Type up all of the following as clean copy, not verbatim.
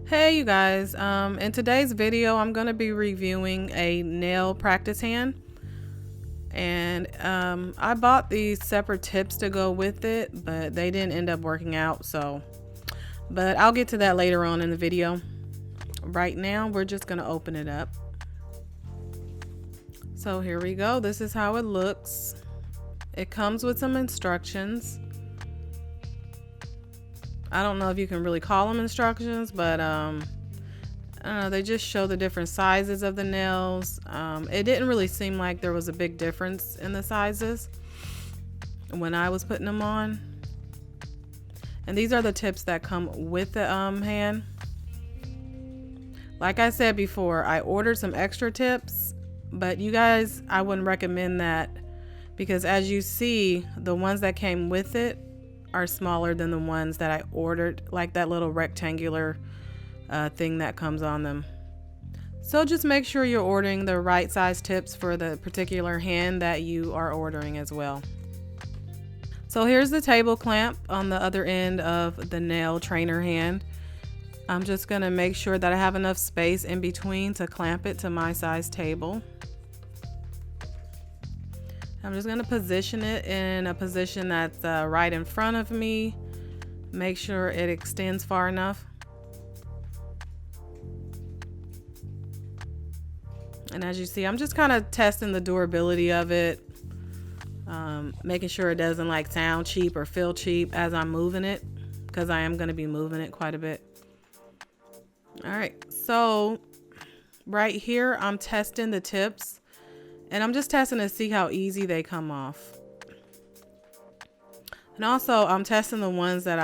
Hey you guys, in today's video I'm going to be reviewing a nail practice hand, and I bought these separate tips to go with it, but they didn't end up working out, but I'll get to that later on in the video. Right now we're just going to open it up. So here we go. This is how it looks. It comes with some instructions. I don't know if you can really call them instructions, but I don't know, they just show the different sizes of the nails. It didn't really seem like there was a big difference in the sizes when I was putting them on. And these are the tips that come with the hand. Like I said before, I ordered some extra tips, but you guys, I wouldn't recommend that, because as you see, the ones that came with it are smaller than the ones that I ordered, like that little rectangular thing that comes on them. So just make sure you're ordering the right size tips for the particular hand that you are ordering as well. So here's the table clamp on the other end of the nail trainer hand. I'm just going to make sure that I have enough space in between to clamp it to my size table. I'm just going to position it in a position that's right in front of me. Make sure it extends far enough. And as you see, I'm just kind of testing the durability of it, making sure it doesn't like sound cheap or feel cheap as I'm moving it, because I am going to be moving it quite a bit. All right, so right here I'm testing the tips, and I'm just testing to see how easy they come off. And also I'm testing the ones that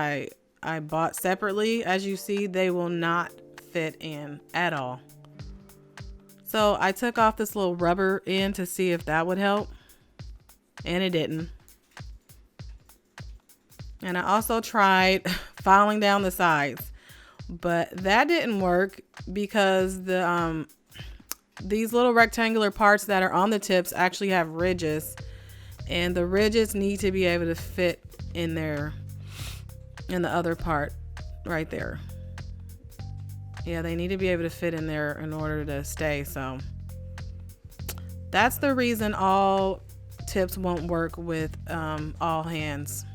I bought separately. As you see, they will not fit in at all. So I took off this little rubber end to see if that would help, and it didn't. And I also tried filing down the sides, but that didn't work, because these little rectangular parts that are on the tips actually have ridges, and the ridges need to be able to fit in there, in the other part right there. Yeah, they need to be able to fit in there in order to stay. So that's the reason all tips won't work with all hands.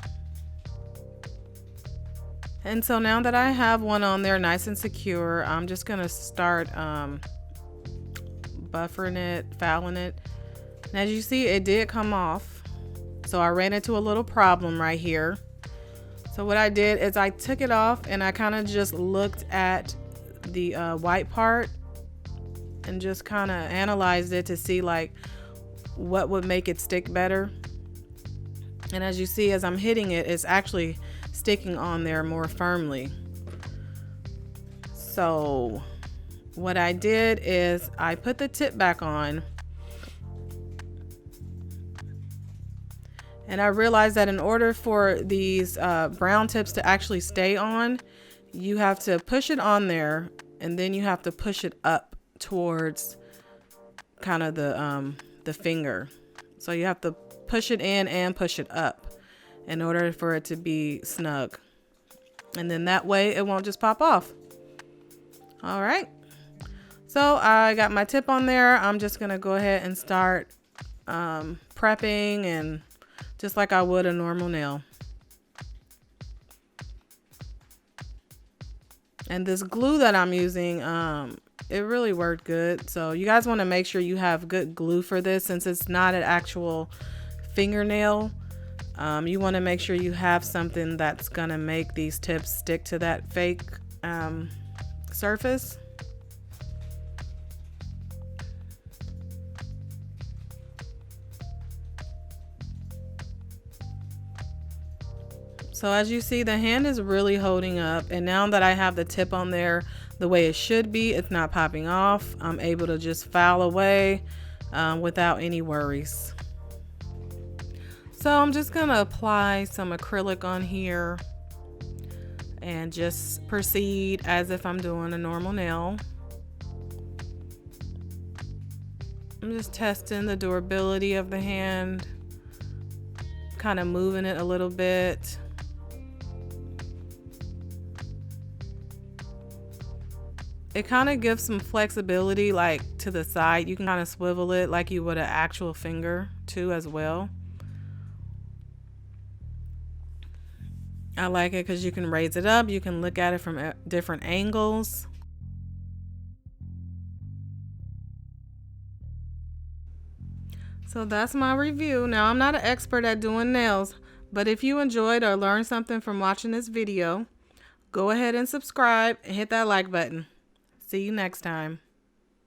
And so now that I have one on there nice and secure, I'm just gonna start buffering it, fouling it. And as you see, it did come off. So I ran into a little problem right here. So what I did is I took it off, and I kind of just looked at the white part and just kind of analyzed it to see like what would make it stick better. And as you see, as I'm hitting it, it's actually sticking on there more firmly. So what I did is I put the tip back on, and I realized that in order for these brown tips to actually stay on, you have to push it on there, and then you have to push it up towards kind of the finger. So you have to push it in and push it up in order for it to be snug. And then that way it won't just pop off. All right. So I got my tip on there. I'm just going to go ahead and start prepping, and just like I would a normal nail. And this glue that I'm using, it really worked good. So you guys want to make sure you have good glue for this, since it's not an actual fingernail. You want to make sure you have something that's going to make these tips stick to that fake surface. So as you see, the hand is really holding up, and now that I have the tip on there the way it should be, it's not popping off. I'm able to just file away without any worries. So I'm just gonna apply some acrylic on here and just proceed as if I'm doing a normal nail. I'm just testing the durability of the hand, kind of moving it a little bit. It kind of gives some flexibility, like to the side. You can kind of swivel it like you would an actual finger too as well. I like it because you can raise it up. You can look at it from different angles. So that's my review. Now, I'm not an expert at doing nails, but if you enjoyed or learned something from watching this video, go ahead and subscribe and hit that like button. See you next time.